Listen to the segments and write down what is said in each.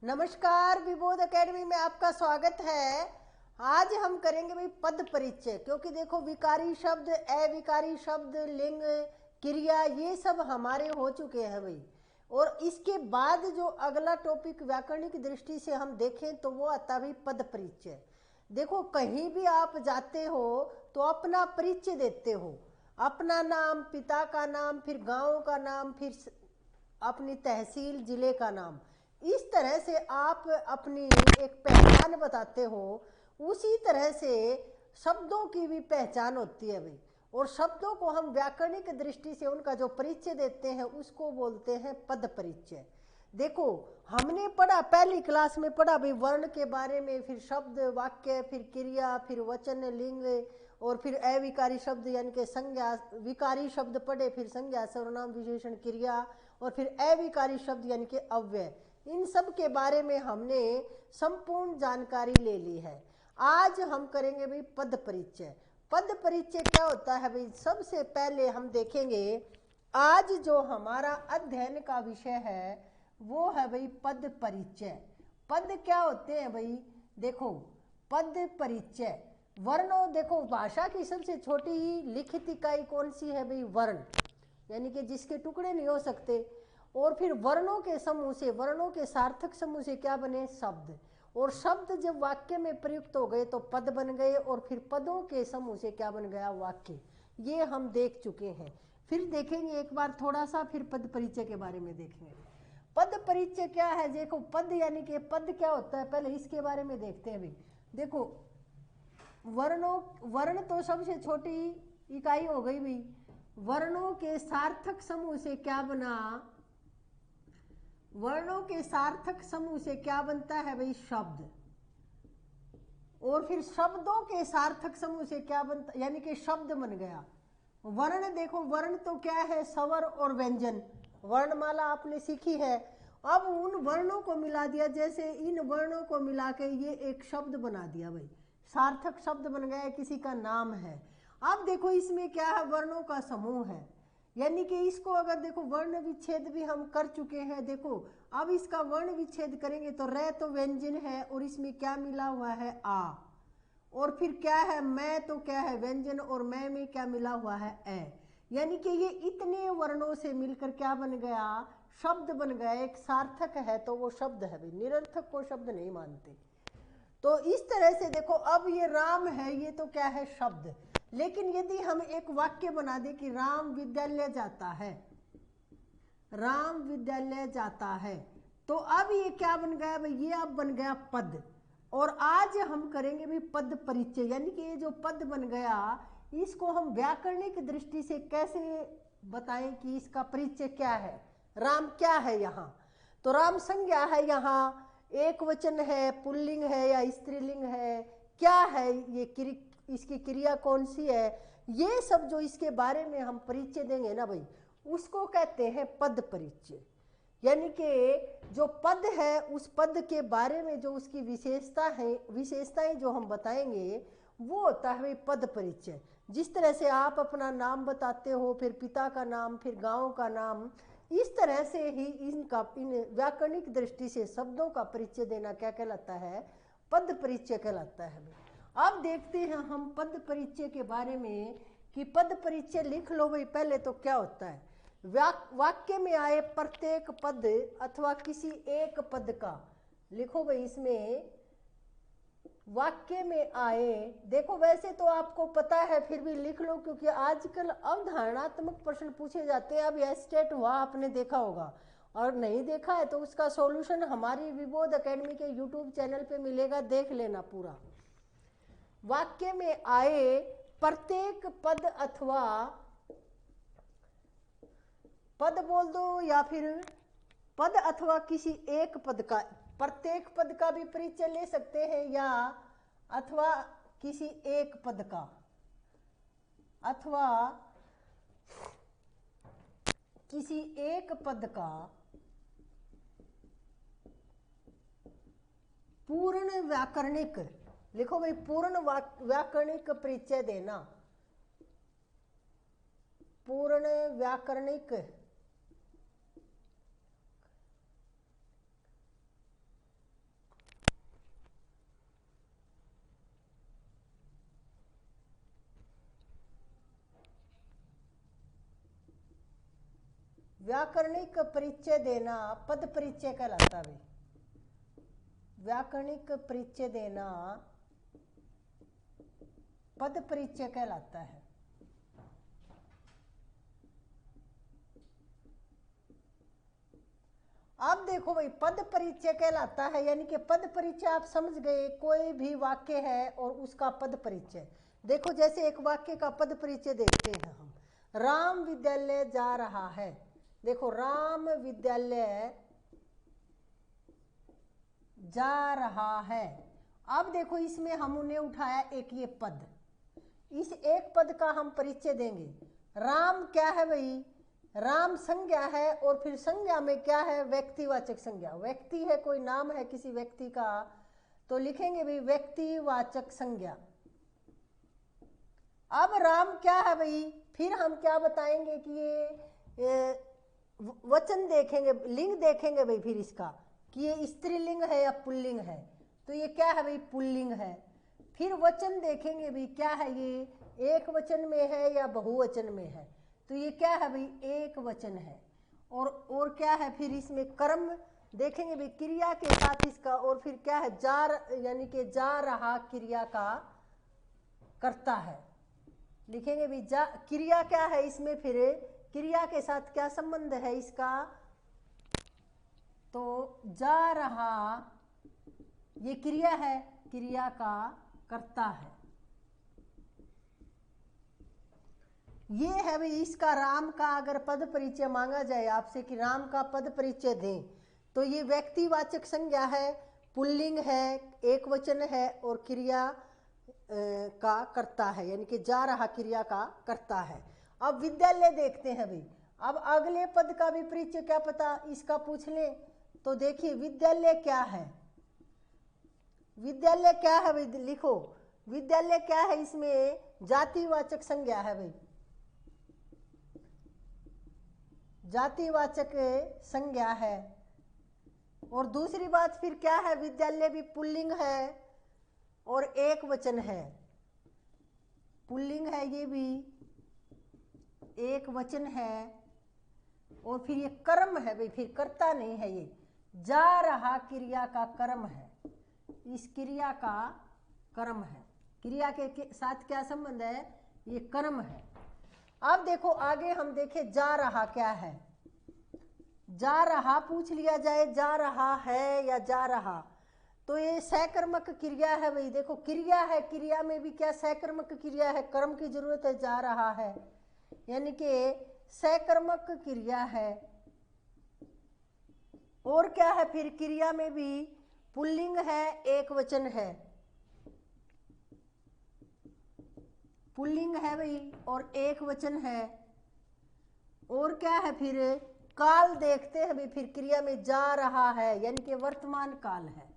नमस्कार, विबोध एकेडमी में आपका स्वागत है। आज हम करेंगे भाई पद परिचय, क्योंकि देखो विकारी शब्द, अविकारी शब्द, लिंग, क्रिया ये सब हमारे हो चुके हैं भाई। और इसके बाद जो अगला टॉपिक व्याकरणिक दृष्टि से हम देखें तो वो आता भाई पद परिचय। देखो कहीं भी आप जाते हो तो अपना परिचय देते हो, अपना नाम, पिता का नाम, फिर गांव का नाम, फिर अपनी तहसील, जिले का नाम। इस तरह से आप अपनी एक पहचान बताते हो। उसी तरह से शब्दों की भी पहचान होती है भाई, और शब्दों को हम व्याकरणिक दृष्टि से उनका जो परिचय देते हैं उसको बोलते हैं पद परिचय। देखो हमने पढ़ा, पहली क्लास में पढ़ा भाई वर्ण के बारे में, फिर शब्द, वाक्य, फिर क्रिया, फिर वचन, लिंग, और फिर अविकारी शब्द यानी कि संज्ञा, विकारी शब्द पढ़े, फिर संज्ञा, सर्वनाम, विशेषण, क्रिया, और फिर अविकारी शब्द यानी कि अव्यय। इन सब के बारे में हमने संपूर्ण जानकारी ले ली है। आज हम करेंगे भाई पद परिचय। पद परिचय क्या होता है भाई? सबसे पहले हम देखेंगे, आज जो हमारा अध्ययन का विषय है वो है भाई पद परिचय। पद क्या होते हैं भाई? देखो पद परिचय, वर्णों, देखो भाषा की सबसे छोटी लिखित इकाई कौन सी है भाई? वर्ण, यानी कि जिसके टुकड़े नहीं हो सकते। और फिर वर्णों के समूह से, वर्णों के सार्थक समूह से क्या बने? शब्द। और शब्द जब वाक्य में प्रयुक्त हो गए तो पद बन गए, और फिर पदों के समूह से क्या बन गया? वाक्य। ये हम देख चुके हैं। फिर देखेंगे एक बार थोड़ा सा, फिर पद परिचय के बारे में देखेंगे। पद परिचय क्या है? देखो पद यानी कि पद क्या होता है, पहले इसके बारे में देखते हैं भाई। देखो वर्ण तो सबसे छोटी इकाई हो गई भाई। वर्णों के सार्थक समूह से क्या बना? वर्णों के सार्थक समूह से क्या बनता है भाई? शब्द। और फिर शब्दों के सार्थक समूह से क्या बनता, यानी कि शब्द बन गया। वर्ण, देखो वर्ण तो क्या है? स्वर और व्यंजन। वर्णमाला आपने सीखी है। अब उन वर्णों को मिला दिया, जैसे इन वर्णों को मिला के ये एक शब्द बना दिया भाई, सार्थक शब्द बन गया, किसी का नाम है। अब देखो इसमें क्या है? वर्णों का समूह है, यानी कि इसको अगर देखो वर्ण विच्छेद भी हम कर चुके हैं। देखो अब इसका वर्ण विच्छेद करेंगे तो र तो व्यंजन है, और इसमें क्या मिला हुआ है? आ। और फिर क्या है? मैं तो क्या है? व्यंजन, और मैं में क्या मिला हुआ है? ए। यानी कि ये इतने वर्णों से मिलकर क्या बन गया? शब्द बन गया। एक सार्थक है तो वो शब्द है भाई, निरर्थक को शब्द नहीं मानते। तो इस तरह से देखो, अब ये राम है, ये तो क्या है? शब्द। लेकिन यदि हम एक वाक्य बना दे कि राम विद्यालय जाता है, राम विद्यालय जाता है, तो अब ये क्या बन गया भाई? ये अब बन गया पद। और आज हम करेंगे भी पद परिचय, यानी कि ये जो पद बन गया इसको हम व्याकरणिक दृष्टि से कैसे बताएं कि इसका परिचय क्या है। राम क्या है यहाँ? तो राम संज्ञा है, यहाँ एक वचन है, पुल्लिंग है या स्त्रीलिंग है, क्या है ये, इसकी क्रिया कौन सी है, ये सब जो इसके बारे में हम परिचय देंगे ना भाई, उसको कहते हैं पद परिचय। यानी कि जो पद है उस पद के बारे में जो उसकी विशेषता है, विशेषताएं जो हम बताएंगे वो होता है भाई पद परिचय। जिस तरह से आप अपना नाम बताते हो, फिर पिता का नाम, फिर गांव का नाम, इस तरह से ही इनका, इन व्याकरणिक दृष्टि से शब्दों का परिचय देना क्या कहलाता है? पद परिचय कहलाता है। अब देखते हैं हम पद परिचय के बारे में कि पद परिचय लिख लो भाई पहले तो क्या होता है। वाक्य में आए प्रत्येक पद अथवा किसी एक पद का, लिखो भाई इसमें वाक्य में आए, देखो वैसे तो आपको पता है फिर भी लिख लो, क्योंकि आजकल अवधारणात्मक प्रश्न पूछे जाते हैं। अब यह स्टेट हुआ आपने देखा होगा, और नहीं देखा है तो उसका सॉल्यूशन हमारी विबोध एकेडमी के यूट्यूब चैनल पे मिलेगा, देख लेना पूरा। वाक्य में आए प्रत्येक पद अथवा, पद बोल दो या फिर पद अथवा किसी एक पद का, प्रत्येक पद का भी परिचय ले सकते हैं, या अथवा किसी एक पद का, अथवा किसी एक पद का पूर्ण व्याकरणिक, लिखो भाई पूर्ण व्याकरणिक परिचय देना, पूर्ण व्याकरणिक व्याकरणिक परिचय देना पद परिचय कहलाता है। व्याकरणिक परिचय देना पद परिचय कहलाता है। अब देखो भाई, पद परिचय कहलाता है, यानी कि पद परिचय आप समझ गए, कोई भी वाक्य है और उसका पद परिचय। देखो जैसे एक वाक्य का पद परिचय देखते हैं हम, राम विद्यालय जा रहा है। देखो राम विद्यालय जा रहा है। अब देखो इसमें हमने उठाया एक ये पद, इस एक पद का हम परिचय देंगे। राम क्या है भाई, राम संज्ञा है, और फिर संज्ञा में क्या है, व्यक्तिवाचक संज्ञा। व्यक्ति है, कोई नाम है किसी व्यक्ति का, तो लिखेंगे भाई व्यक्तिवाचक संज्ञा। अब राम क्या है भाई, फिर हम क्या बताएंगे कि ये वचन देखेंगे, लिंग देखेंगे भाई, फिर इसका कि ये स्त्रीलिंग है या पुल्लिंग है, तो ये क्या है भाई, पुल्लिंग है। फिर वचन देखेंगे भाई, क्या है ये एक वचन में है या बहुवचन में है, तो ये क्या है भाई, एक वचन है। और क्या है, फिर इसमें कर्म देखेंगे भाई, क्रिया के साथ इसका, और फिर क्या है, यानी कि जा रहा क्रिया का करता है, लिखेंगे भाई क्रिया क्या है इसमें, फिर क्रिया के साथ क्या संबंध है इसका, तो जा रहा ये क्रिया है, क्रिया का करता है। ये है भाई इसका राम का अगर पद परिचय मांगा जाए आपसे कि राम का पद परिचय दें, तो ये व्यक्तिवाचक संज्ञा है, पुल्लिंग है, एक वचन है, और क्रिया का करता है, यानी कि जा रहा क्रिया का करता है। अब विद्यालय देखते हैं भाई, अब अगले पद का भी परिचय क्या पता इसका पूछ लें, तो देखिए विद्यालय क्या है, विद्यालय क्या है भाई, लिखो विद्यालय क्या है, इसमें जातिवाचक संज्ञा है भाई, जातिवाचक संज्ञा है। और दूसरी बात फिर क्या है, विद्यालय भी पुल्लिंग है और एक वचन है, पुल्लिंग है, ये भी एक वचन है। और फिर ये कर्म है भाई, फिर कर्ता नहीं है, ये जा रहा क्रिया का कर्म है, इस क्रिया का कर्म है, क्रिया के साथ क्या संबंध है, ये कर्म है। अब देखो आगे हम देखें जा रहा क्या है, जा रहा पूछ लिया जाए, जा रहा है या जा रहा, तो ये सकर्मक क्रिया है भाई। देखो क्रिया है, क्रिया में भी क्या सकर्मक क्रिया है, कर्म की जरूरत है, जा रहा है, यानी कि सकर्मक क्रिया है। और क्या है, फिर क्रिया में भी पुल्लिंग है, एक वचन है, पुल्लिंग है भाई और एक वचन है। और क्या है, फिर काल देखते हैं भाई, फिर क्रिया में जा रहा है, यानी कि वर्तमान काल है।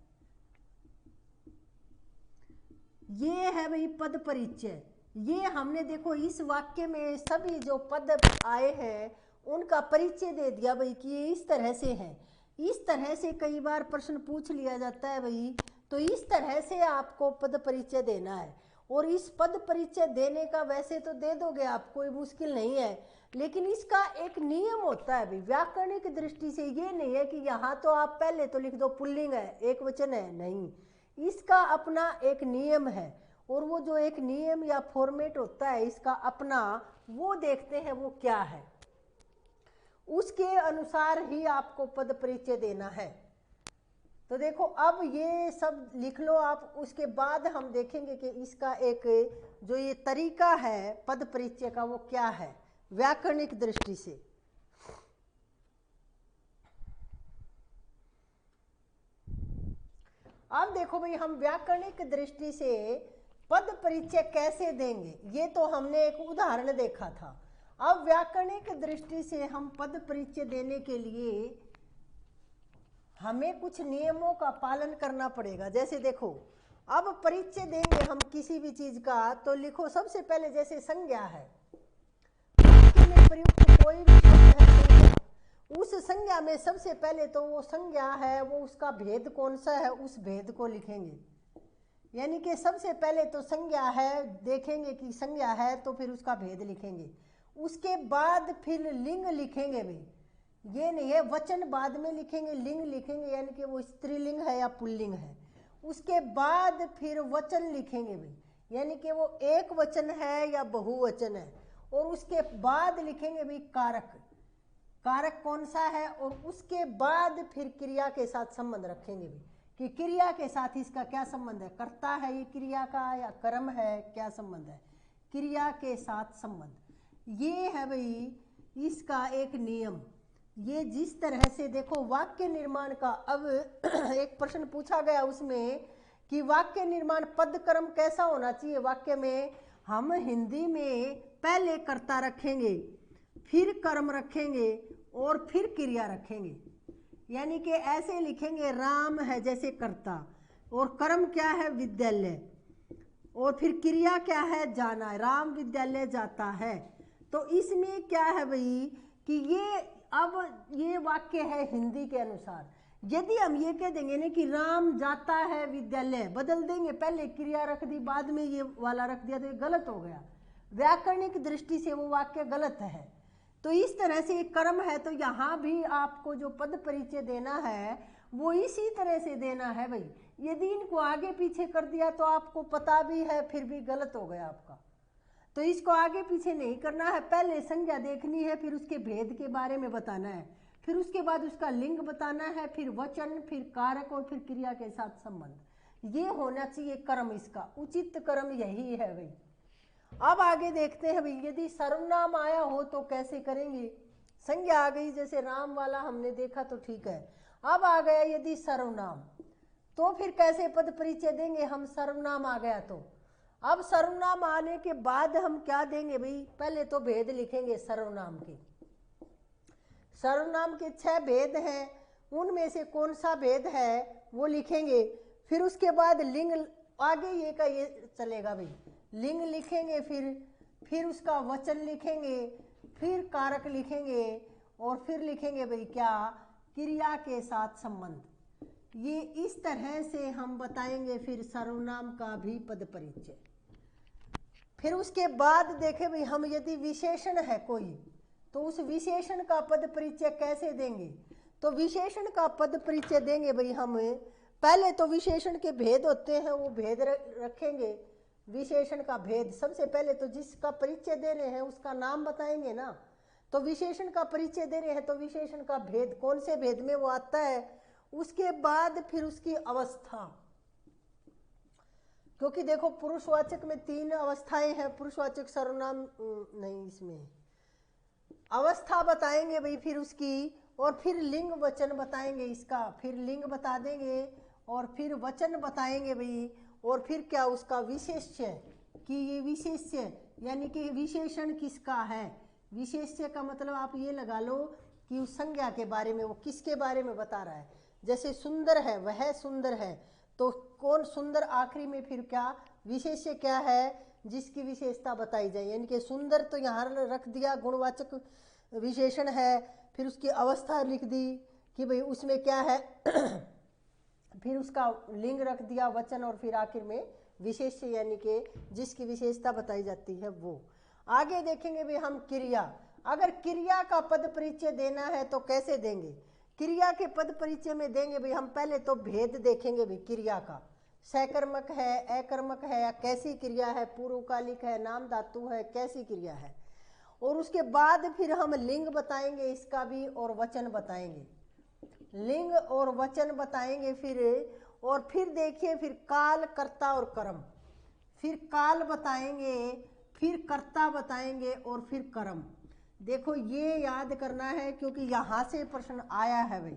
ये है भाई पद परिचय। ये हमने देखो इस वाक्य में सभी जो पद आए हैं उनका परिचय दे दिया भाई कि ये इस तरह से है। इस तरह से कई बार प्रश्न पूछ लिया जाता है भाई, तो इस तरह से आपको पद परिचय देना है। और इस पद परिचय देने का वैसे तो दे दोगे आप, कोई मुश्किल नहीं है, लेकिन इसका एक नियम होता है भाई व्याकरणिक दृष्टि से। ये नहीं है कि यहाँ तो आप पहले तो लिख दो पुल्लिंग है, एक वचन है, नहीं, इसका अपना एक नियम है। और वो जो एक नियम या फॉर्मेट होता है इसका अपना, वो देखते हैं वो क्या है, उसके अनुसार ही आपको पद परिचय देना है। तो देखो अब ये सब लिख लो आप, उसके बाद हम देखेंगे कि इसका एक जो ये तरीका है पद परिचय का वो क्या है व्याकरणिक दृष्टि से। अब देखो भाई हम व्याकरणिक दृष्टि से पद परिचय कैसे देंगे, ये तो हमने एक उदाहरण देखा था। अब व्याकरणिक दृष्टि से हम पद परिचय देने के लिए हमें कुछ नियमों का पालन करना पड़ेगा। जैसे देखो अब परिचय देंगे हम किसी भी चीज का, तो लिखो सबसे पहले जैसे संज्ञा है, वाक्य में प्रयुक्त कोई भी शब्द है संज्ञा, उस संज्ञा में सबसे पहले तो वो संज्ञा है वो उसका भेद कौन सा है, उस भेद को लिखेंगे। यानी कि सबसे पहले तो संज्ञा है, देखेंगे कि संज्ञा है तो फिर उसका भेद लिखेंगे। उसके बाद फिर लिंग लिखेंगे भाई, ये नहीं है। वचन बाद में लिखेंगे, लिंग लिखेंगे, यानी कि वो स्त्रीलिंग है या पुल्लिंग है, उसके बाद फिर वचन लिखेंगे भाई, यानी कि वो एक वचन है या बहुवचन है, और उसके बाद लिखेंगे भाई कारक, कारक कौन सा है, और उसके बाद फिर क्रिया के साथ संबंध रखेंगे भाई कि क्रिया के साथ इसका क्या संबंध है, कर्ता है ये क्रिया का या कर्म है, क्या संबंध है, क्रिया के साथ संबंध। ये है भाई इसका एक नियम। ये जिस तरह से देखो वाक्य निर्माण का, अब एक प्रश्न पूछा गया उसमें कि वाक्य निर्माण पद कर्म कैसा होना चाहिए वाक्य में। हम हिंदी में पहले कर्ता रखेंगे, फिर कर्म रखेंगे और फिर क्रिया रखेंगे, यानी कि ऐसे लिखेंगे राम है जैसे कर्ता, और कर्म क्या है विद्यालय, और फिर क्रिया क्या है जाना, राम विद्यालय जाता है। तो इसमें क्या है भाई कि ये अब ये वाक्य है हिंदी के अनुसार। यदि हम ये कह देंगे ना कि राम जाता है विद्यालय, बदल देंगे, पहले क्रिया रख दी बाद में ये वाला रख दिया, तो ये गलत हो गया, व्याकरणिक दृष्टि से वो वाक्य गलत है। तो इस तरह से एक कर्म है, तो यहाँ भी आपको जो पद परिचय देना है वो इसी तरह से देना है भाई। यदि इनको आगे पीछे कर दिया तो आपको पता भी है फिर भी गलत हो गया आपका, तो इसको आगे पीछे नहीं करना है। पहले संज्ञा देखनी है, फिर उसके भेद के बारे में बताना है, फिर उसके बाद उसका लिंग बताना है, फिर वचन, फिर कारक और फिर क्रिया के साथ संबंध। ये होना चाहिए कर्म, इसका उचित कर्म यही है भाई। अब आगे देखते हैं भाई, यदि सर्वनाम आया हो तो कैसे करेंगे। संज्ञा आ गई, जैसे राम वाला हमने देखा तो ठीक है। अब आ गया यदि सर्वनाम, तो फिर कैसे पद परिचय देंगे हम, सर्वनाम आ गया तो। अब सर्वनाम आने के बाद हम क्या देंगे भाई, पहले तो भेद लिखेंगे सर्वनाम के। सर्वनाम के 6 भेद हैं, उनमें से कौन सा भेद है वो लिखेंगे। फिर उसके बाद लिंग, आगे ये का ये चलेगा भाई, लिंग लिखेंगे, फिर उसका वचन लिखेंगे, फिर कारक लिखेंगे, और फिर लिखेंगे भाई क्या, क्रिया के साथ संबंध। ये इस तरह से हम बताएंगे फिर सर्वनाम का भी पद परिचय। फिर उसके बाद देखें भाई, हम यदि विशेषण है कोई, तो उस विशेषण का पद परिचय कैसे देंगे। तो विशेषण का पद परिचय देंगे भाई हम, पहले तो विशेषण के भेद होते हैं वो भेद रखेंगे। विशेषण का भेद सबसे पहले तो जिसका परिचय दे रहे हैं उसका नाम बताएंगे ना, तो विशेषण का परिचय दे रहे हैं तो विशेषण का भेद, कौन से भेद में वो आता है। उसके बाद फिर उसकी अवस्था, क्योंकि देखो पुरुषवाचक में 3 अवस्थाएं हैं, पुरुषवाचक सर्वनाम नहीं, इसमें अवस्था बताएंगे भाई फिर उसकी, और फिर लिंग वचन बताएंगे इसका, फिर लिंग बता देंगे और फिर वचन बताएंगे भाई, और फिर क्या उसका विशेष्य, कि ये विशेष्य यानी कि विशेषण किसका है। विशेष्य का मतलब आप ये लगा लो कि उस संज्ञा के बारे में, वो किसके बारे में बता रहा है। जैसे सुंदर है, वह सुंदर है, तो कौन सुंदर, आखिरी में फिर क्या विशेष्य क्या है जिसकी विशेषता बताई जाए, यानी कि सुंदर तो यहाँ रख दिया, गुणवाचक विशेषण है, फिर उसकी अवस्था लिख दी कि भाई उसमें क्या है फिर उसका लिंग रख दिया, वचन, और फिर आखिर में विशेष्य यानी कि जिसकी विशेषता बताई जाती है वो। आगे देखेंगे भी हम क्रिया, अगर क्रिया का पद परिचय देना है तो कैसे देंगे। क्रिया के पद परिचय में देंगे भाई हम पहले तो भेद देखेंगे भाई क्रिया का, सकर्मक है, अकर्मक है, या कैसी क्रिया है, पूर्वकालिक है, नाम धातु है, कैसी क्रिया है। और उसके बाद फिर हम लिंग बताएंगे इसका भी, और वचन बताएंगे, लिंग और वचन बताएंगे फिर। और फिर देखिए फिर काल, कर्ता और कर्म, फिर काल बताएंगे, फिर कर्ता बताएंगे और फिर कर्म। देखो ये याद करना है क्योंकि यहाँ से प्रश्न आया है भाई,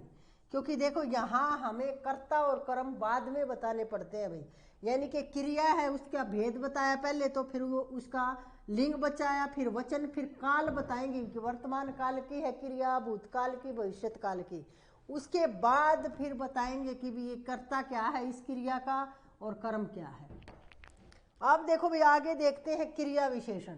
क्योंकि देखो यहाँ हमें कर्ता और कर्म बाद में बताने पड़ते हैं भाई, यानी कि क्रिया है उसका भेद बताया पहले, तो फिर वो उसका लिंग बचाया, फिर वचन, फिर काल बताएंगे कि वर्तमान काल की है क्रिया, भूतकाल की, भविष्यत काल की। उसके बाद फिर बताएंगे कि भी ये कर्ता क्या है इस क्रिया का और कर्म क्या है। अब देखो भाई आगे देखते हैं क्रिया विशेषण।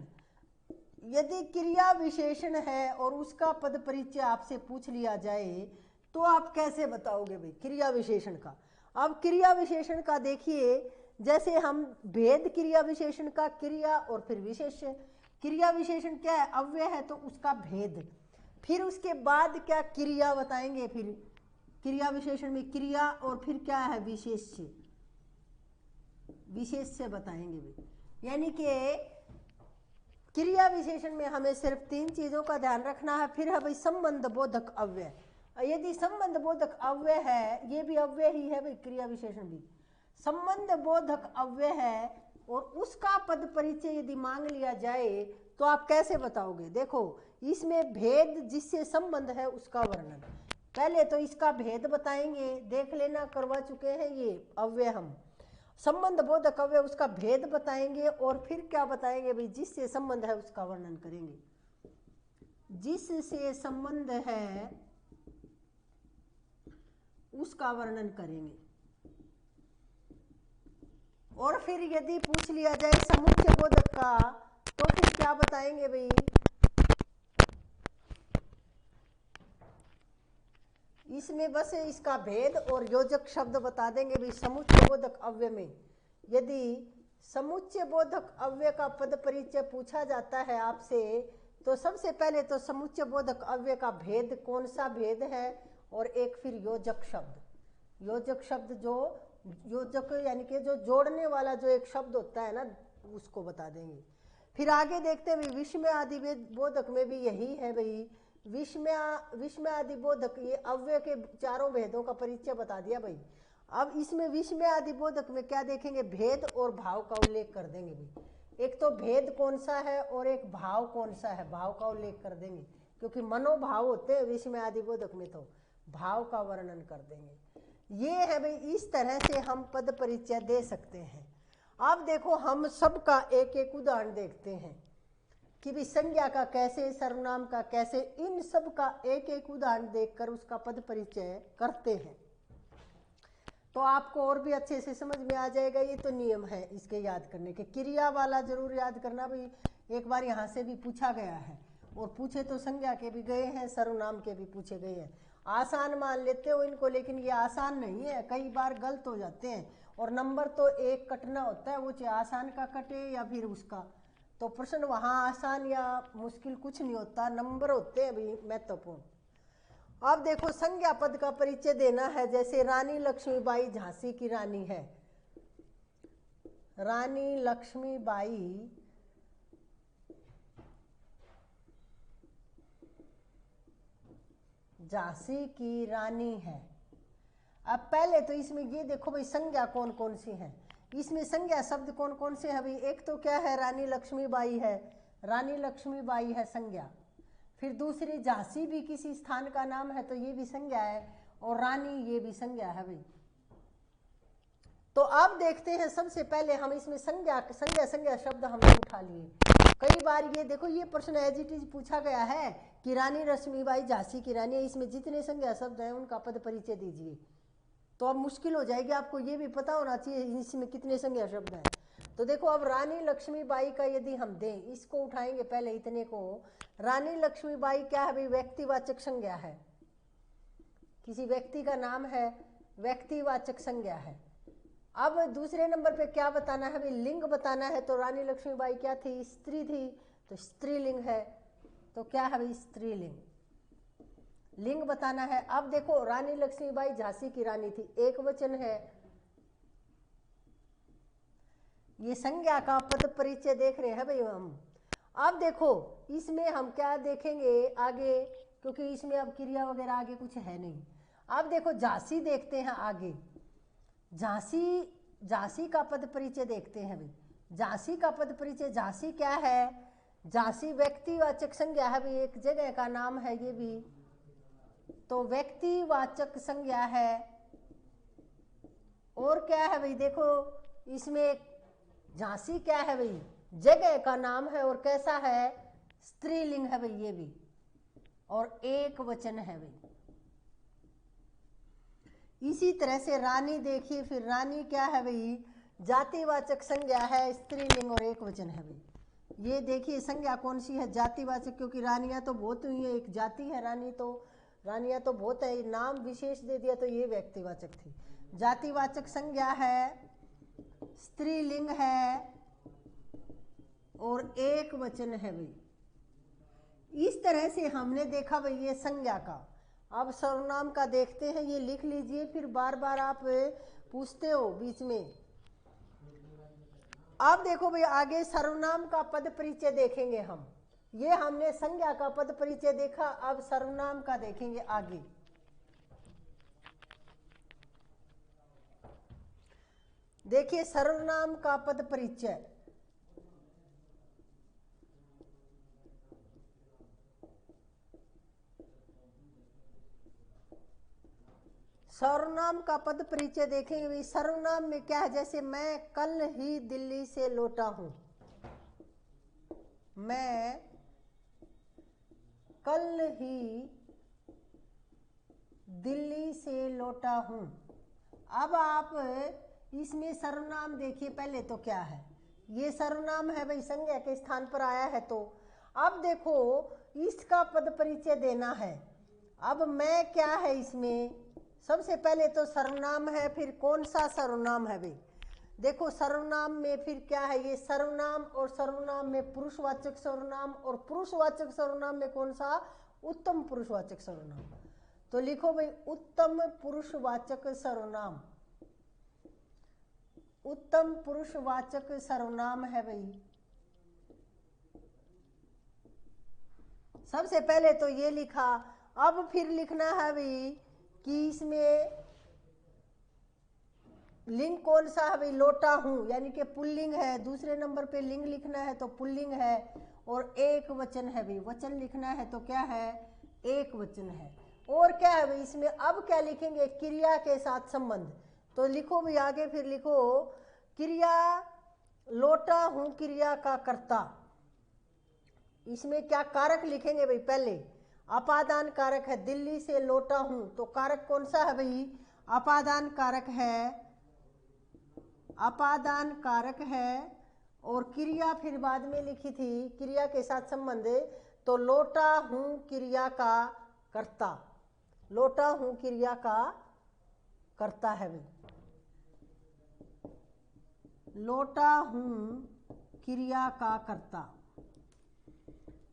यदि क्रिया विशेषण है और उसका पद परिचय आपसे पूछ लिया जाए तो आप कैसे बताओगे भाई क्रिया विशेषण का। अब क्रिया विशेषण का देखिए, जैसे हम भेद क्रिया विशेषण का, क्रिया और फिर विशेष्य। क्रिया विशेषण क्या है, अव्यय है तो उसका भेद, फिर उसके बाद क्या क्रिया बताएंगे, फिर क्रिया विशेषण में क्रिया और फिर क्या है विशेष्य, विशेष्य बताएंगे भी। यानी कि क्रिया विशेषण में हमें सिर्फ 3 चीजों का ध्यान रखना है। फिर है भाई संबंध बोधक अव्यय। यदि संबंध बोधक अव्यय है, ये भी अव्यय ही है भाई, क्रिया विशेषण भी संबंध बोधक अव्यय है, और उसका पद परिचय यदि मांग लिया जाए तो आप कैसे बताओगे। देखो इसमें भेद जिससे संबंध है उसका वर्णन, पहले तो इसका भेद बताएंगे, देख लेना करवा चुके हैं ये अव्यय हम। संबंध बोधक अव्यय उसका भेद बताएंगे और फिर क्या बताएंगे भाई, जिससे संबंध है उसका वर्णन करेंगे, जिससे संबंध है उसका वर्णन करेंगे। और फिर यदि पूछ लिया जाए समुच्चय बोधक का तो फिर क्या बताएंगे भाई, इसमें बस इसका भेद और योजक शब्द बता देंगे भाई। समुच्चय बोधक अव्यय में यदि समुच्चय बोधक अव्यय का पद परिचय पूछा जाता है आपसे, तो सबसे पहले तो समुच्चय बोधक अव्यय का भेद कौन सा भेद है, और एक फिर योजक शब्द, योजक शब्द जो योजक यानी कि जो जोड़ने वाला जो एक शब्द होता है ना, उसको बता देंगे। फिर आगे देखते हैं विस्मय आदि बोधक में भी यही है भाई, विस्मय आदि बोधक, ये अव्यय के चारों भेदों का परिचय बता दिया भाई। अब इसमें विस्मय आदि बोधक में क्या देखेंगे, भेद और भाव का उल्लेख कर देंगे भाई। एक तो भेद कौन सा है और एक भाव कौन सा है, भाव का उल्लेख कर देंगे, क्योंकि मनोभाव होते हैं विस्मय आदि बोधक में, तो भाव का वर्णन कर देंगे। ये है भाई, इस तरह से हम पद परिचय दे सकते हैं। अब देखो हम सबका एक एक उदाहरण देखते हैं कि भी संज्ञा का कैसे, सर्वनाम का कैसे, इन सब का एक एक उदाहरण देखकर उसका पद परिचय करते हैं, तो आपको और भी अच्छे से समझ में आ जाएगा। ये तो नियम है इसके याद करने के। क्रिया वाला जरूर याद करना भाई, एक बार यहाँ से भी पूछा गया है, और पूछे तो संज्ञा के भी गए हैं, सर्वनाम के भी पूछे गए हैं। आसान मान लेते हो इनको, लेकिन ये आसान नहीं है, कई बार गलत हो जाते हैं, और नंबर तो एक कटना होता है, वो चाहे आसान का कटे या फिर उसका, तो प्रश्न वहाँ आसान या मुश्किल कुछ नहीं होता, नंबर होते हैं भाई महत्वपूर्ण। अब देखो संज्ञा पद का परिचय देना है, जैसे रानी लक्ष्मीबाई झांसी की रानी है, रानी लक्ष्मीबाई झांसी की रानी है। अब पहले तो इसमें ये देखो भाई संज्ञा कौन कौन सी है, इसमें संज्ञा शब्द कौन कौन से है भाई। एक तो क्या है, रानी लक्ष्मीबाई है, रानी लक्ष्मीबाई है संज्ञा। फिर दूसरी झांसी भी किसी स्थान का नाम है, तो ये भी संज्ञा है, और रानी ये भी संज्ञा है भाई। तो अब देखते हैं, सबसे पहले हम इसमें संज्ञा शब्द हमने उठा लिए। कई बार ये देखो ये प्रश्न एज इट इज पूछा गया है कि रानी लक्ष्मीबाई झांसी की रानी है, इसमें जितने संज्ञा शब्द हैं उनका पद परिचय दीजिए, तो अब मुश्किल हो जाएगी, आपको ये भी पता होना चाहिए इसमें कितने संज्ञा शब्द हैं। तो देखो अब रानी लक्ष्मीबाई का यदि हम दें, इसको उठाएंगे पहले इतने को, रानी लक्ष्मीबाई क्या है भाई, व्यक्तिवाचक संज्ञा है, किसी व्यक्ति का नाम है, व्यक्तिवाचक संज्ञा है। अब दूसरे नंबर पे क्या बताना है भाई, लिंग बताना है, तो रानी लक्ष्मीबाई क्या थी, स्त्री थी, तो स्त्रीलिंग है, तो क्या है भाई स्त्रीलिंग, लिंग बताना है। अब देखो रानी लक्ष्मीबाई झांसी की रानी थी, एक वचन है, ये संज्ञा का पद परिचय देख रहे हैं भाई हम। अब देखो इसमें हम क्या देखेंगे आगे, क्योंकि इसमें अब क्रिया वगैरह आगे कुछ है नहीं। अब देखो झांसी देखते हैं आगे, झांसी का पद परिचय देखते हैं भाई। झांसी का पद परिचय, झांसी क्या है, झांसी व्यक्तिवाचक संज्ञा है भाई, एक जगह का नाम है ये भी, तो व्यक्तिवाचक संज्ञा है। और क्या है भाई, देखो इसमें झांसी क्या है भाई, जगह का नाम है, और कैसा है, स्त्रीलिंग है भाई ये भी, और एक वचन है भाई। इसी तरह से रानी देखिए, फिर रानी क्या है भाई, जातिवाचक संज्ञा है, स्त्रीलिंग और एक वचन है भाई। ये देखिए संज्ञा कौन सी है, जातिवाचक, क्योंकि रानियां तो बहुत हुई है, एक जाति है रानी, तो रानियां तो बहुत है, नाम विशेष दे दिया तो ये व्यक्तिवाचक थी। जातिवाचक संज्ञा है, स्त्रीलिंग है, और एक वचन है भाई। इस तरह से हमने देखा भाई ये संज्ञा का। अब सर्वनाम का देखते हैं, ये लिख लीजिए, फिर बार बार आप पूछते हो बीच में। अब देखो भाई आगे सर्वनाम का पद परिचय देखेंगे हम। ये हमने संज्ञा का पद परिचय देखा, अब सर्वनाम का देखेंगे आगे। देखिए सर्वनाम का पद परिचय। सर्वनाम का पद परिचय देखेंगे भाई। सर्वनाम में क्या है, जैसे मैं कल ही दिल्ली से लौटा हूं, मैं कल ही दिल्ली से लौटा हूं। अब आप इसमें सर्वनाम देखिए, पहले तो क्या है, ये सर्वनाम है भाई, संज्ञा के स्थान पर आया है। तो अब देखो इसका पद परिचय देना है। अब मैं क्या है इसमें, सबसे पहले तो सर्वनाम है, फिर कौन सा सर्वनाम है भाई। देखो सर्वनाम में फिर क्या है, ये सर्वनाम, और सर्वनाम में पुरुषवाचक सर्वनाम, और पुरुषवाचक सर्वनाम में कौन सा, उत्तम पुरुषवाचक सर्वनाम। तो लिखो भाई उत्तम पुरुषवाचक सर्वनाम, उत्तम पुरुषवाचक सर्वनाम है भाई। सबसे पहले तो ये लिखा। अब फिर लिखना है भाई कि इसमें लिंग कौन सा है भाई, लौटा हूं, यानी कि पुल्लिंग है। दूसरे नंबर पे लिंग लिखना है तो पुल्लिंग है, और एक वचन है भाई, वचन लिखना है तो क्या है, एक वचन है। और क्या है भाई इसमें, अब क्या लिखेंगे, क्रिया के साथ संबंध। तो लिखो भाई आगे, फिर लिखो क्रिया, लौटा हूं क्रिया का कर्ता। इसमें क्या कारक लिखेंगे भाई, पहले अपादान कारक है, दिल्ली से लौटा हूं, तो कारक कौन सा है भाई, अपादान कारक है, अपादान कारक है। और क्रिया फिर बाद में लिखी थी, क्रिया के साथ संबंध, तो लौटा हूं क्रिया का कर्ता, लौटा हूं क्रिया का कर्ता है भाई, लौटा हूं क्रिया का कर्ता।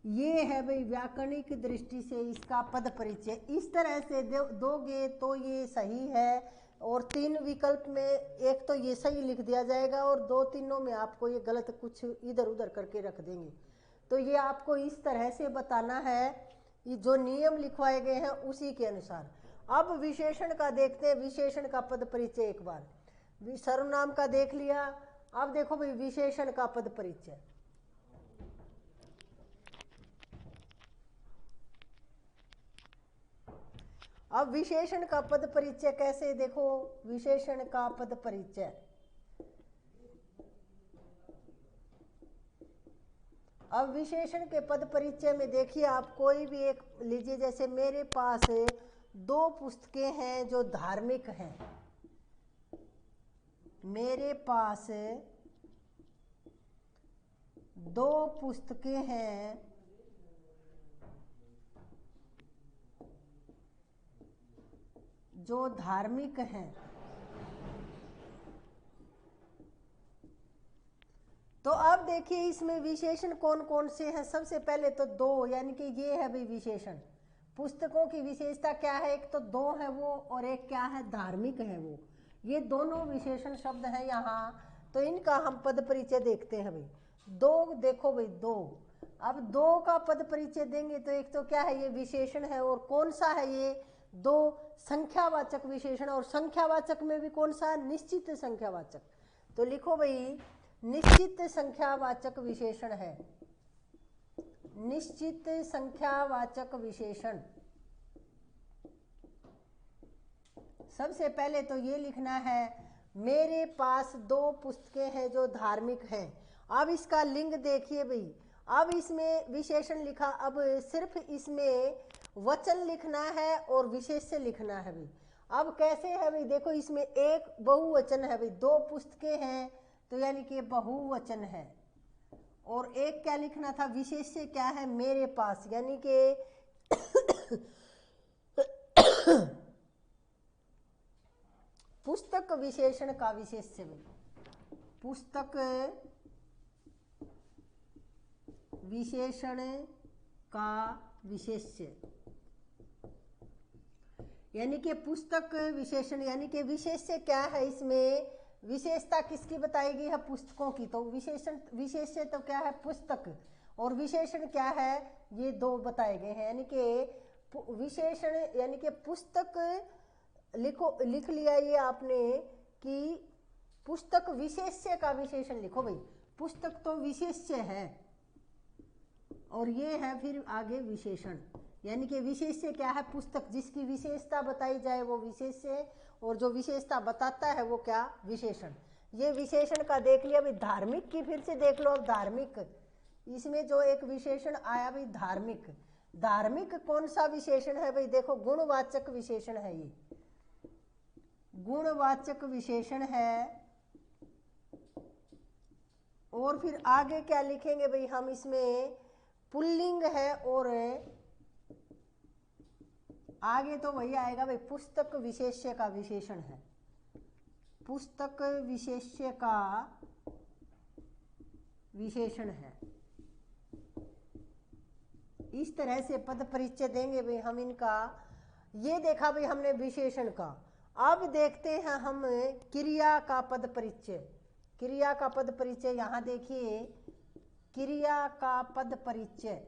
ये है भाई व्याकरणिक दृष्टि से इसका पद परिचय। इस तरह से दोगे तो ये सही है, और 3 विकल्प में एक तो ये सही लिख दिया जाएगा, और 2-3 में आपको ये गलत कुछ इधर उधर करके रख देंगे। तो ये आपको इस तरह से बताना है, ये जो नियम लिखवाए गए हैं उसी के अनुसार। अब विशेषण का देखते हैं, विशेषण का पद परिचय एक बार सर्वनाम का देख लिया। अब देखो भाई विशेषण का पद परिचय। अब विशेषण का पद परिचय कैसे, देखो विशेषण का पद परिचय। अब विशेषण के पद परिचय में देखिए, आप कोई भी एक लीजिए, जैसे मेरे पास 2 पुस्तकें हैं जो धार्मिक हैं, मेरे पास 2 पुस्तकें हैं जो धार्मिक हैं। तो अब देखिए इसमें विशेषण कौन कौन से हैं। सबसे पहले तो 2, यानी कि ये है भाई विशेषण। पुस्तकों की विशेषता क्या है, एक तो 2 है वो, और एक क्या है, धार्मिक है वो। ये दोनों विशेषण शब्द हैं यहाँ, तो इनका हम पद परिचय देखते हैं भाई। 2 देखो भाई 2, अब 2 का पद परिचय देंगे तो एक तो क्या है, ये विशेषण है, और कौन सा है ये, 2 संख्यावाचक विशेषण। और संख्यावाचक में भी कौन सा, निश्चित संख्यावाचक। तो लिखो भाई निश्चित संख्यावाचक विशेषण है, निश्चित संख्यावाचक विशेषण। सबसे पहले तो ये लिखना है, मेरे पास 2 पुस्तकें हैं जो धार्मिक हैं। अब इसका लिंग देखिए भाई, अब इसमें विशेषण लिखा, अब सिर्फ इसमें वचन लिखना है और विशेष्य लिखना है भाई। अब कैसे है भाई, देखो इसमें एक बहुवचन है भाई, 2 पुस्तकें हैं तो यानी कि बहुवचन है, और एक क्या लिखना था, विशेष्य क्या है, मेरे पास, यानी कि पुस्तक विशेषण का विशेष्य में, पुस्तक विशेषण का विशेष्य, यानी कि पुस्तक विशेषण, यानी कि विशेष्य क्या है, इसमें विशेषता किसकी बताएगी है, पुस्तकों की। तो विशेष्य तो क्या है, पुस्तक, और विशेषण क्या है, ये दो बताए गए हैं। यानी कि विशेषण यानी कि पुस्तक लिख लिया ये आपने कि पुस्तक विशेष्य का विशेषण लिखो भाई। पुस्तक तो विशेष्य है और ये है फिर आगे विशेषण, यानी कि विशेष्य क्या है, पुस्तक जिसकी विशेषता बताई जाए वो विशेष्य, और जो विशेषता बताता है वो क्या, विशेषण। ये विशेषण का देख लिया भाई। धार्मिक की फिर से देख लो। अब धार्मिक, इसमें जो एक विशेषण आया भाई धार्मिक। धार्मिक कौन सा विशेषण है भाई, देखो गुणवाचक विशेषण है, ये गुणवाचक विशेषण है। और फिर आगे क्या लिखेंगे भाई हम, इसमें पुल्लिंग है, और आगे तो वही आएगा भाई, पुस्तक विशेष्य का विशेषण है, पुस्तक विशेष्य का विशेषण है। इस तरह से पद परिचय देंगे भाई हम इनका। ये देखा भाई हमने विशेषण का। अब देखते हैं हम क्रिया का पद परिचय। क्रिया का पद परिचय, यहां देखिए क्रिया का पद परिचय।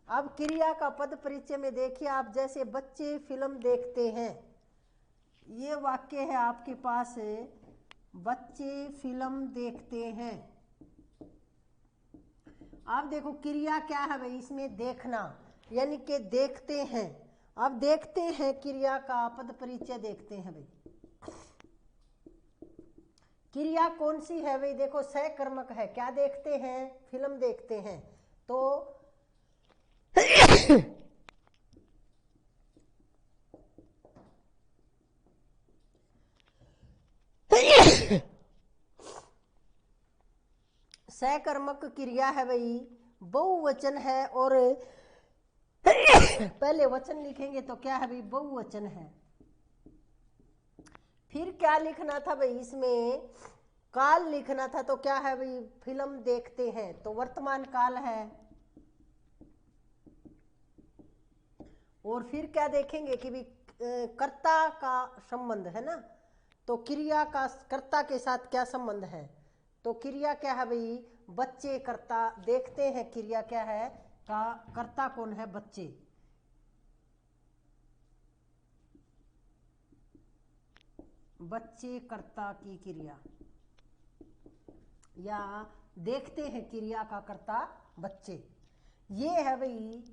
अब क्रिया का पद परिचय में देखिए आप, जैसे बच्चे फिल्म देखते हैं, ये वाक्य है आपके पास, बच्चे फिल्म देखते हैं। अब देखो क्रिया क्या है भाई, इसमें देखना, यानी कि देखते हैं। अब देखते हैं क्रिया का पद परिचय देखते हैं भाई। क्रिया कौन सी है भाई, देखो सहकर्मक है। क्या देखते हैं, फिल्म देखते हैं। तो सहकर्मक क्रिया है भाई, बहुवचन है, और पहले वचन लिखेंगे तो क्या है भाई, बहुवचन है। फिर क्या लिखना था भाई, इसमें काल लिखना था। तो क्या है भाई, फिल्म देखते हैं, तो वर्तमान काल है। और फिर क्या देखेंगे कि भी कर्ता का संबंध है ना, तो क्रिया का कर्ता के साथ क्या संबंध है। तो क्रिया क्या है भाई, बच्चे कर्ता, देखते हैं क्रिया क्या है, का कर्ता कौन है, बच्चे। बच्चे कर्ता की क्रिया, या देखते हैं क्रिया का कर्ता बच्चे। ये है भाई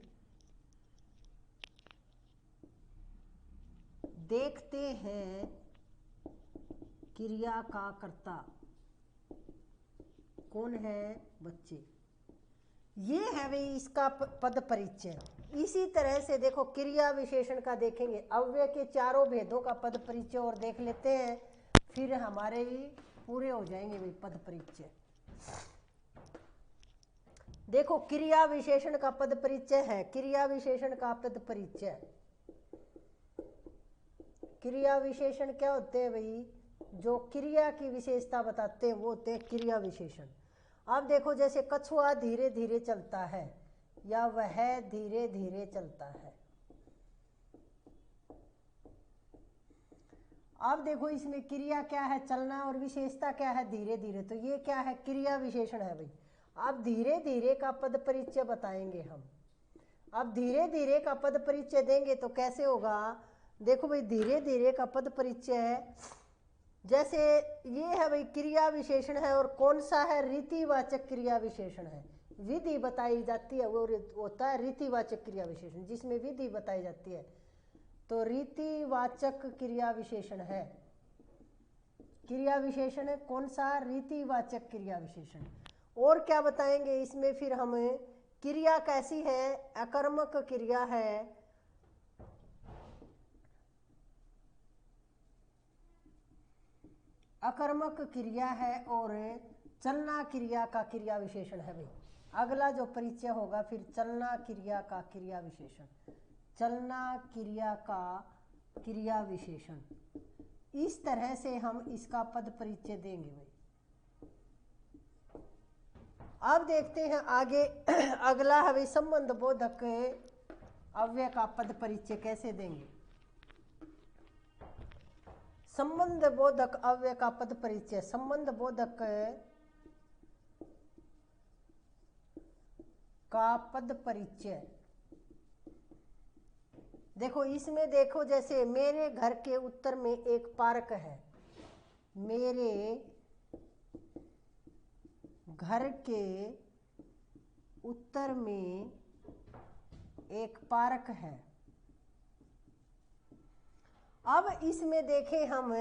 देखते हैं क्रिया का कर्ता कौन है, बच्चे। ये है भाई इसका पद परिचय। इसी तरह से देखो क्रिया विशेषण का देखेंगे, अव्यय के चारों भेदों का पद परिचय और देख लेते हैं, फिर हमारे भी पूरे हो जाएंगे भाई पद परिचय। देखो क्रिया विशेषण का पद परिचय है, क्रिया विशेषण का पद परिचय। क्रिया विशेषण क्या होते हैं भाई, जो क्रिया की विशेषता बताते हैं वो होते हैं क्रिया विशेषण। अब देखो जैसे कछुआ धीरे धीरे चलता है, या वह धीरे धीरे चलता है। अब देखो इसमें क्रिया क्या है, चलना, और विशेषता क्या है, धीरे धीरे। तो ये क्या है, क्रिया विशेषण है भाई। अब धीरे धीरे का पद परिचय बताएंगे हम। अब धीरे धीरे का पद परिचय देंगे तो कैसे होगा, देखो भाई धीरे धीरे का पद परिचय है, जैसे ये है भाई क्रिया विशेषण है, और कौन सा है, रीतिवाचक क्रिया विशेषण है। विधि बताई जाती है वो होता है रीतिवाचक क्रिया विशेषण, जिसमें विधि बताई जाती है, तो रीतिवाचक क्रिया विशेषण है। क्रिया विशेषण है कौन सा, रीतिवाचक क्रिया विशेषण। और क्या बताएंगे इसमें फिर हमें, क्रिया कैसी है, अकर्मक क्रिया है, अकर्मक क्रिया है, और चलना क्रिया का क्रिया विशेषण है भाई। अगला जो परिचय होगा फिर चलना क्रिया का क्रिया विशेषण, चलना क्रिया का क्रिया विशेषण। इस तरह से हम इसका पद परिचय देंगे भाई। अब देखते हैं आगे अगला है भाई संबंध बोधक अव्यय का पद परिचय कैसे देंगे। संबंध बोधक अव्यय का पद परिचय। संबंध बोधक का पद परिचय देखो, इसमें देखो जैसे मेरे घर के उत्तर में एक पार्क है। मेरे घर के उत्तर में एक पार्क है। अब इसमें देखें हम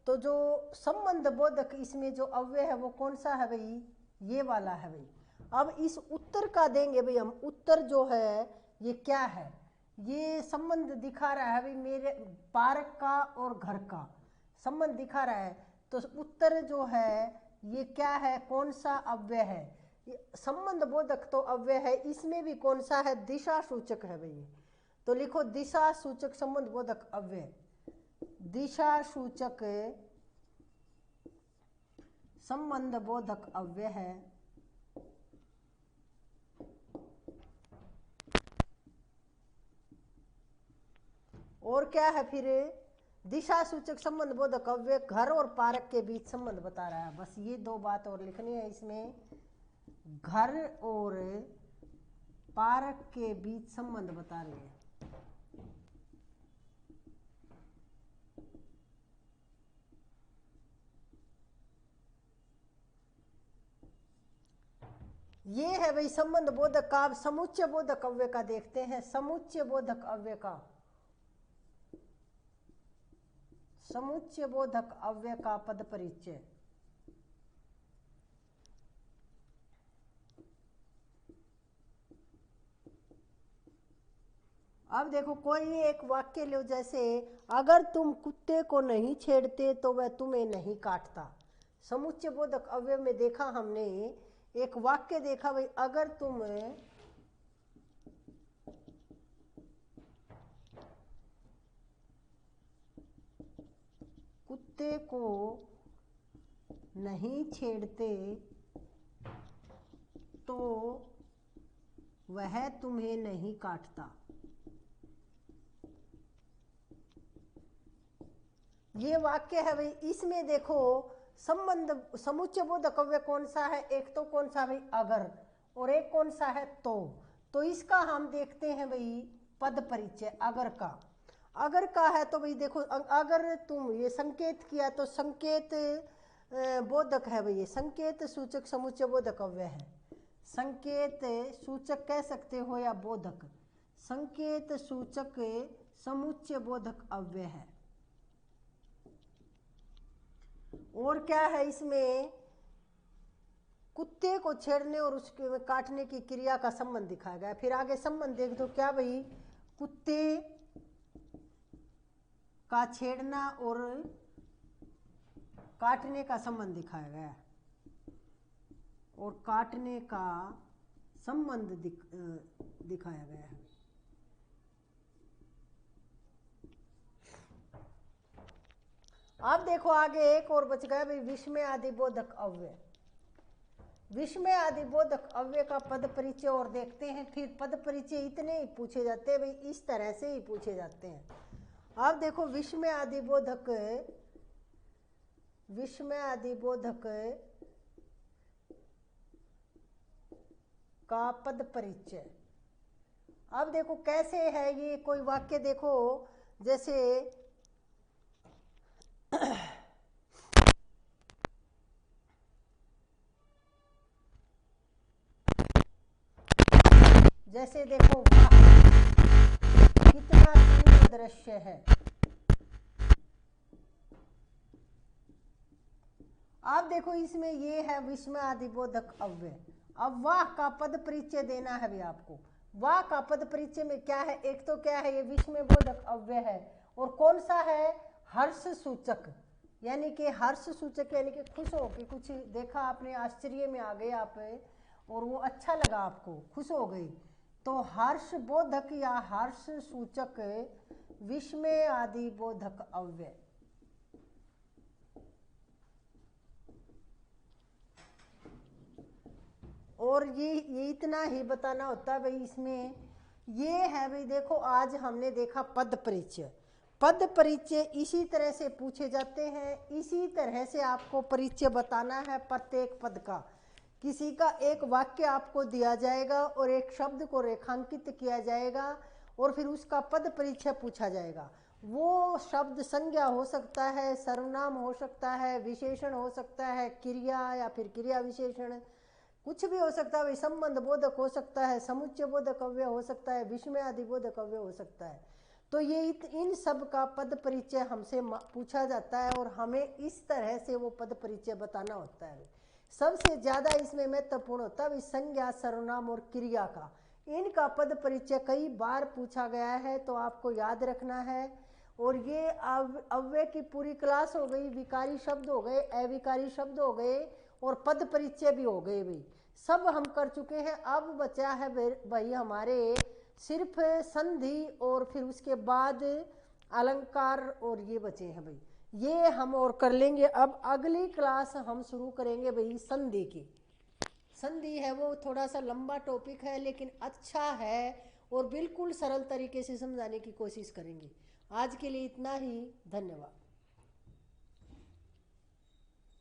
तो जो संबंध बोधक इसमें जो अव्यय है वो कौन सा है भाई, ये वाला है भाई। अब इस उत्तर का देंगे भाई हम। उत्तर जो है ये क्या है, ये संबंध दिखा रहा है भाई मेरे पार्क का और घर का संबंध दिखा रहा है। तो उत्तर जो है ये क्या है, कौन सा अव्यय है, संबंध बोधक तो अव्यय है। इसमें भी कौन सा है, दिशा सूचक है भाई। तो लिखो दिशा सूचक संबंध बोधक अव्यय। दिशा सूचक संबंध बोधक अव्यय है। और क्या है फिर, दिशा सूचक संबंध बोधक अव्यय घर और पार्क के बीच संबंध बता रहा है। बस ये दो बात और लिखनी है इसमें, घर और पार्क के बीच संबंध बता रहे हैं। ये है भाई संबंध बोधक का। अब समुच्चय बोधक अव्यय का देखते हैं। समुच्चय बोधक अव्यय का, समुच्चय बोधक अव्यय का पद परिचय। अब देखो कोई एक वाक्य लो, जैसे अगर तुम कुत्ते को नहीं छेड़ते तो वह तुम्हें नहीं काटता। समुच्चय बोधक अव्यय में देखा हमने एक वाक्य देखा भाई, अगर तुम कुत्ते को नहीं छेड़ते तो वह तुम्हें नहीं काटता। ये वाक्य है भाई। इसमें देखो संबंध समुच्चय बोधक अव्यय कौन सा है, एक तो कौन सा भाई अगर, और एक कौन सा है तो इसका हम देखते हैं भाई पद परिचय अगर का। अगर का है तो भाई देखो, अगर तुम ये संकेत किया तो संकेत बोधक है भाई। ये संकेत सूचक समुच्चय बोधक अव्यय है। संकेत सूचक कह सकते हो या बोधक, संकेत सूचक समुच्चय बोधक अव्यय है। और क्या है इसमें, कुत्ते को छेड़ने और उसके काटने की क्रिया का संबंध दिखाया गया है। फिर आगे संबंध देख दो क्या भाई, कुत्ते का छेड़ना और काटने का संबंध दिखाया गया है, और काटने का संबंध दिखाया गया है। अब देखो आगे एक और बच गया भाई, विस्मय आदि बोधक अव्यय। विस्मय आदि बोधक अव्यय का पद परिचय और देखते हैं। फिर पद परिचय इतने ही पूछे जाते हैं भाई, इस तरह से ही पूछे जाते हैं। अब देखो विस्मय आदि बोधक, विस्मय आदि बोधक का पद परिचय। अब देखो कैसे है ये, कोई वाक्य देखो जैसे जैसे देखो वाह कितना सुंदर दृश्य है। अब देखो इसमें ये है विस्मय आदि बोधक अव्यय। अब वाह का पद परिचय देना है भी आपको। वाह का पद परिचय में क्या है, एक तो क्या है ये विस्मय बोधक अव्यय है, और कौन सा है, हर्ष सूचक। यानी कि हर्ष सूचक यानी कि खुश हो कि कुछ देखा आपने, आश्चर्य में आ गए आप और वो अच्छा लगा आपको, खुश हो गई, तो हर्ष बोधक या हर्ष सूचक विस्मय आदि बोधक अव्यय। और ये इतना ही बताना होता है भाई। इसमें ये है भाई, देखो आज हमने देखा पद परिचय। पद परिचय इसी तरह से पूछे जाते हैं, इसी तरह से आपको परिचय बताना है प्रत्येक पद का। किसी का एक वाक्य आपको दिया जाएगा और एक शब्द को रेखांकित किया जाएगा और फिर उसका पद परिचय पूछा जाएगा। वो शब्द संज्ञा हो सकता है, सर्वनाम हो सकता है, विशेषण हो सकता है, क्रिया या फिर क्रिया विशेषण, कुछ भी हो सकता है। संबंध बोधक हो सकता है, समुच्चय बोधक अव्यय हो सकता है, विस्मयादि बोधक अव्यय हो सकता है। तो ये इन सब का पद परिचय हमसे पूछा जाता है और हमें इस तरह से वो पद परिचय बताना होता है। सबसे ज़्यादा इसमें महत्वपूर्ण होता है संज्ञा, सर्वनाम और क्रिया का। इनका पद परिचय कई बार पूछा गया है, तो आपको याद रखना है। और ये अव्यय की पूरी क्लास हो गई, विकारी शब्द हो गए, अविकारी शब्द हो गए और पद परिचय भी हो गए भाई, सब हम कर चुके हैं। अब बचा है भाई हमारे सिर्फ संधि और फिर उसके बाद अलंकार, और ये बचे हैं भाई, ये हम और कर लेंगे। अब अगली क्लास हम शुरू करेंगे भाई संधि की। संधि है वो थोड़ा सा लंबा टॉपिक है, लेकिन अच्छा है और बिल्कुल सरल तरीके से समझाने की कोशिश करेंगे। आज के लिए इतना ही, धन्यवाद।